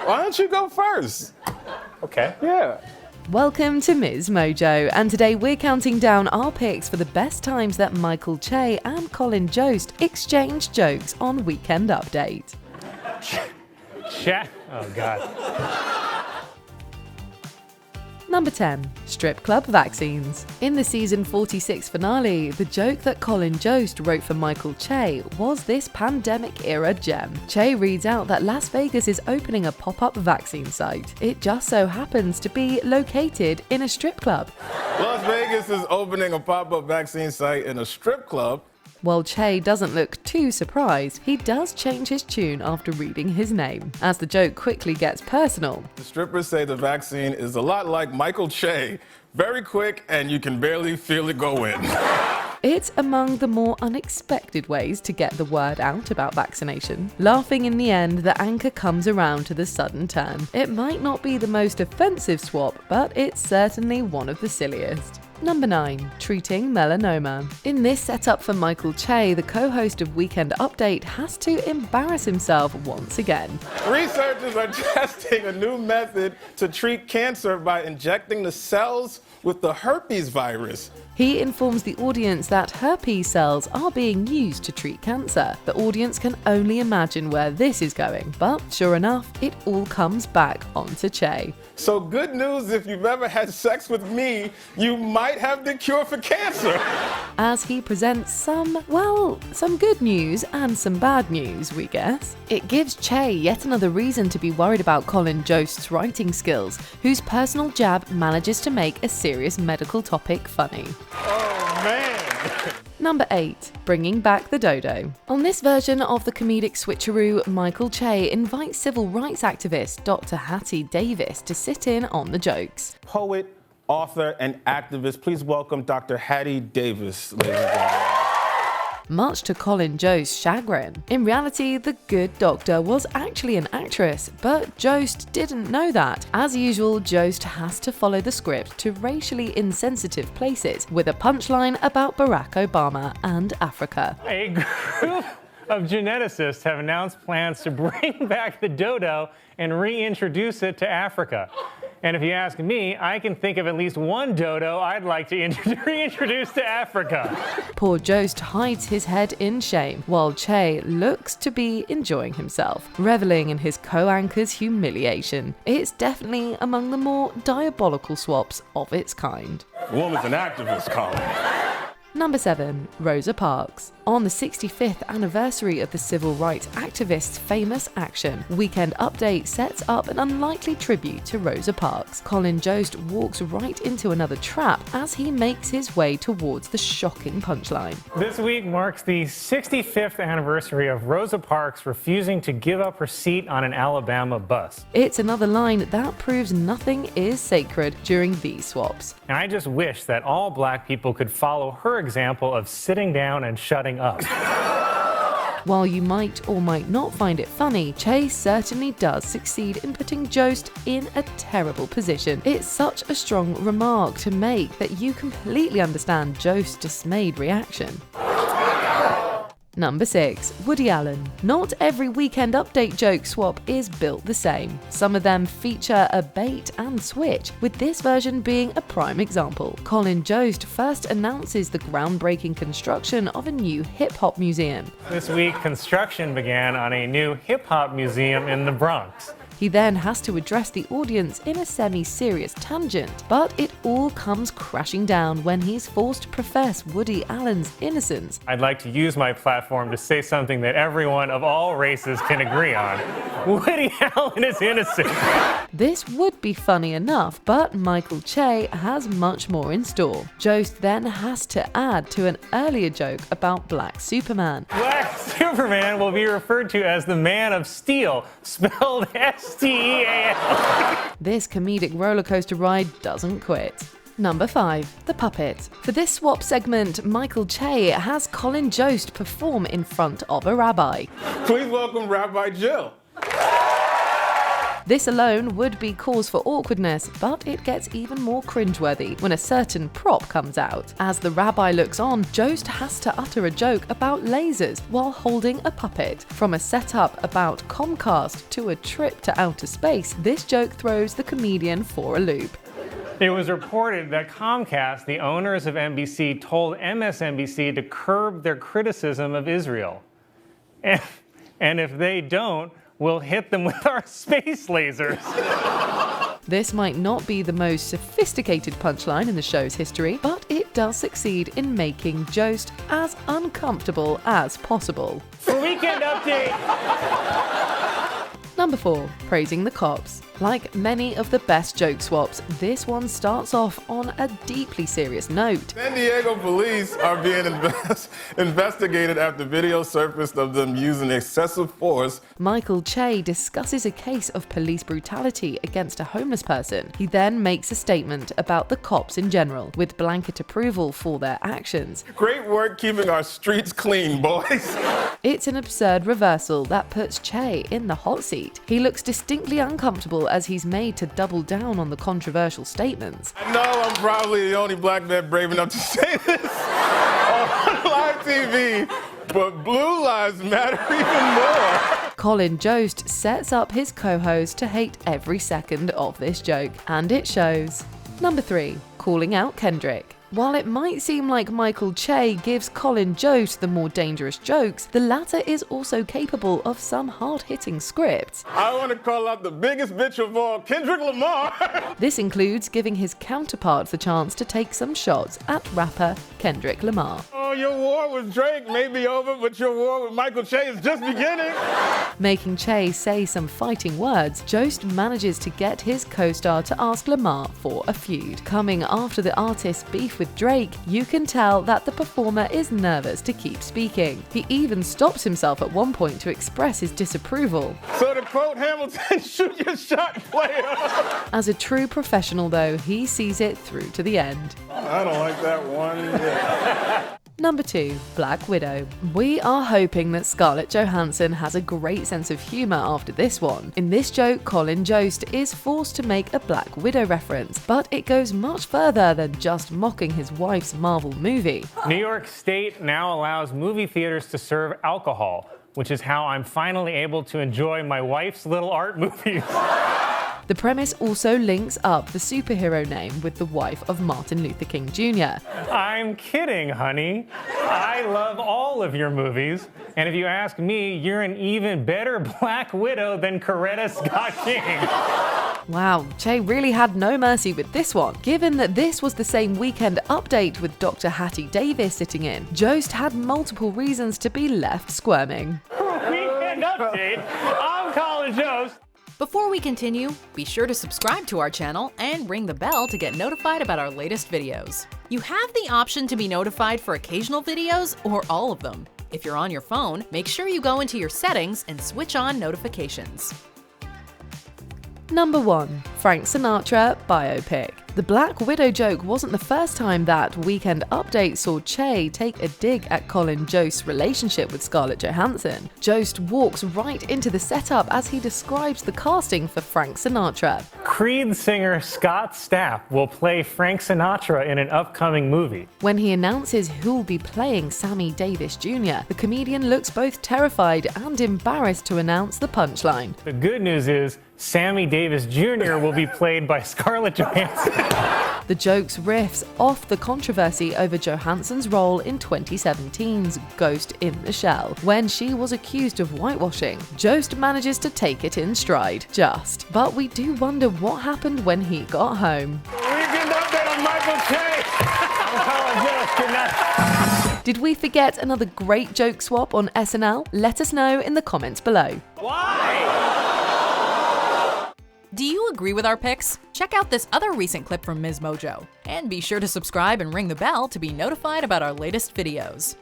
Why don't you go first? Okay. Yeah. Welcome to MsMojo, and today we're counting down our picks for the best times that Michael Che and Colin Jost exchanged jokes on Weekend Update. Oh, God. Number 10. Strip club vaccines. In the season 46 finale, the joke that Colin Jost wrote for Michael Che was this pandemic-era gem. Che reads out that Las Vegas is opening a pop-up vaccine site. It just so happens to be located in a strip club. Las Vegas is opening a pop-up vaccine site in a strip club. While Che doesn't look too surprised, he does change his tune after reading his name, as the joke quickly gets personal. The strippers say the vaccine is a lot like Michael Che. Very quick, and you can barely feel it go in. It's among the more unexpected ways to get the word out about vaccination. Laughing in the end, the anchor comes around to the sudden turn. It might not be the most offensive swap, but it's certainly one of the silliest. Number 9. Treating melanoma. In this setup for Michael Che, the co-host of Weekend Update has to embarrass himself once again. Researchers are testing a new method to treat cancer by injecting the cells with the herpes virus. He informs the audience that herpes cells are being used to treat cancer. The audience can only imagine where this is going, but sure enough, it all comes back onto Che. So good news, if you've ever had sex with me, you might have the cure for cancer. As he presents some good news and some bad news, we guess. It gives Che yet another reason to be worried about Colin Jost's writing skills, whose personal jab manages to make a serious medical topic funny. Oh, man. Number 8. Bringing back the Dodo. On this version of the comedic switcheroo, Michael Che invites civil rights activist Dr. Hattie Davis to sit in on the jokes. Poet, author, and activist, please welcome Dr. Hattie Davis, ladies and gentlemen. Much to Colin Jost's chagrin. In reality, the good doctor was actually an actress, but Jost didn't know that. As usual, Jost has to follow the script to racially insensitive places with a punchline about Barack Obama and Africa. A group of geneticists have announced plans to bring back the dodo and reintroduce it to Africa. And if you ask me, I can think of at least one dodo I'd like to reintroduce to Africa. Poor Jost hides his head in shame, while Che looks to be enjoying himself, reveling in his co-anchor's humiliation. It's definitely among the more diabolical swaps of its kind. The woman's an activist, Colin. Number 7. Rosa Parks. On the 65th anniversary of the civil rights activist's famous action, Weekend Update sets up an unlikely tribute to Rosa Parks. Colin Jost walks right into another trap as he makes his way towards the shocking punchline. This week marks the 65th anniversary of Rosa Parks refusing to give up her seat on an Alabama bus. It's another line that proves nothing is sacred during these swaps. And I just wish that all black people could follow her example of sitting down and shutting up. While you might or might not find it funny, Che certainly does succeed in putting Jost in a terrible position. It's such a strong remark to make that you completely understand Jost's dismayed reaction. Number 6. Woody Allen. Not every Weekend Update joke swap is built the same. Some of them feature a bait and switch, with this version being a prime example. Colin Jost first announces the groundbreaking construction of a new hip-hop museum. This week, construction began on a new hip-hop museum in the Bronx. He then has to address the audience in a semi-serious tangent, but it all comes crashing down when he's forced to profess Woody Allen's innocence. I'd like to use my platform to say something that everyone of all races can agree on. Woody Allen is innocent. This would be funny enough, but Michael Che has much more in store. Jost then has to add to an earlier joke about Black Superman. Black Superman will be referred to as the Man of Steel, spelled S-T-E-A-L. This comedic rollercoaster ride doesn't quit. Number 5. The Puppet. For this swap segment, Michael Che has Colin Jost perform in front of a rabbi. Please welcome Rabbi Jill. This alone would be cause for awkwardness, but it gets even more cringeworthy when a certain prop comes out. As the rabbi looks on, Jost has to utter a joke about lasers while holding a puppet. From a setup about Comcast to a trip to outer space, this joke throws the comedian for a loop. It was reported that Comcast, the owners of NBC, told MsNBC to curb their criticism of Israel. And if they don't, we'll hit them with our space lasers. This might not be the most sophisticated punchline in the show's history, but it does succeed in making Jost as uncomfortable as possible. For Weekend Update! Number 4. Praising the cops. Like many of the best joke swaps, this one starts off on a deeply serious note. San Diego police are being investigated after video surfaced of them using excessive force. Michael Che discusses a case of police brutality against a homeless person. He then makes a statement about the cops in general, with blanket approval for their actions. Great work keeping our streets clean, boys. It's an absurd reversal that puts Che in the hot seat. He looks distinctly uncomfortable as he's made to double down on the controversial statements. I know I'm probably the only black man brave enough to say this on live TV, but blue lives matter even more. Colin Jost sets up his co-host to hate every second of this joke, and it shows. Number 3. Calling out Kendrick. While it might seem like Michael Che gives Colin Jost the more dangerous jokes, the latter is also capable of some hard-hitting scripts. I want to call out the biggest bitch of all, Kendrick Lamar. This includes giving his counterpart the chance to take some shots at rapper Kendrick Lamar. Oh, your war with Drake may be over, but your war with Michael Che is just beginning. Making Che say some fighting words, Jost manages to get his co-star to ask Lamar for a feud. Coming after the artist's beef with Drake, you can tell that the performer is nervous to keep speaking. He even stops himself at one point to express his disapproval. So to quote Hamilton, shoot your shot, player. As a true professional though, he sees it through to the end. I don't like that one bit. Number 2. Black Widow. We are hoping that Scarlett Johansson has a great sense of humour after this one. In this joke, Colin Jost is forced to make a Black Widow reference, but it goes much further than just mocking his wife's Marvel movie. New York State now allows movie theaters to serve alcohol, which is how I'm finally able to enjoy my wife's little art movies. The premise also links up the superhero name with the wife of Martin Luther King Jr. I'm kidding, honey. I love all of your movies. And if you ask me, you're an even better Black Widow than Coretta Scott King. Wow, Che really had no mercy with this one. Given that this was the same Weekend Update with Dr. Hattie Davis sitting in, Jost had multiple reasons to be left squirming. Weekend Update. I'm Colin Jost. Before we continue, be sure to subscribe to our channel and ring the bell to get notified about our latest videos. You have the option to be notified for occasional videos or all of them. If you're on your phone, make sure you go into your settings and switch on notifications. Number 1. Frank Sinatra Biopic. The Black Widow joke wasn't the first time that Weekend Update saw Che take a dig at Colin Jost's relationship with Scarlett Johansson. Jost walks right into the setup as he describes the casting for Frank Sinatra. Creed singer Scott Stapp will play Frank Sinatra in an upcoming movie. When he announces who'll be playing Sammy Davis Jr., the comedian looks both terrified and embarrassed to announce the punchline. The good news is Sammy Davis Jr. will be played by Scarlett Johansson. The joke's riffs off the controversy over Johansson's role in 2017's Ghost in the Shell, when she was accused of whitewashing. Jost manages to take it in stride, just. But we do wonder what happened when he got home. Weekend Update on Michael Che. I'm Colin Jost. Good night. Did we forget another great joke swap on SNL? Let us know in the comments below. Why? Do you agree with our picks? Check out this other recent clip from MsMojo. And be sure to subscribe and ring the bell to be notified about our latest videos.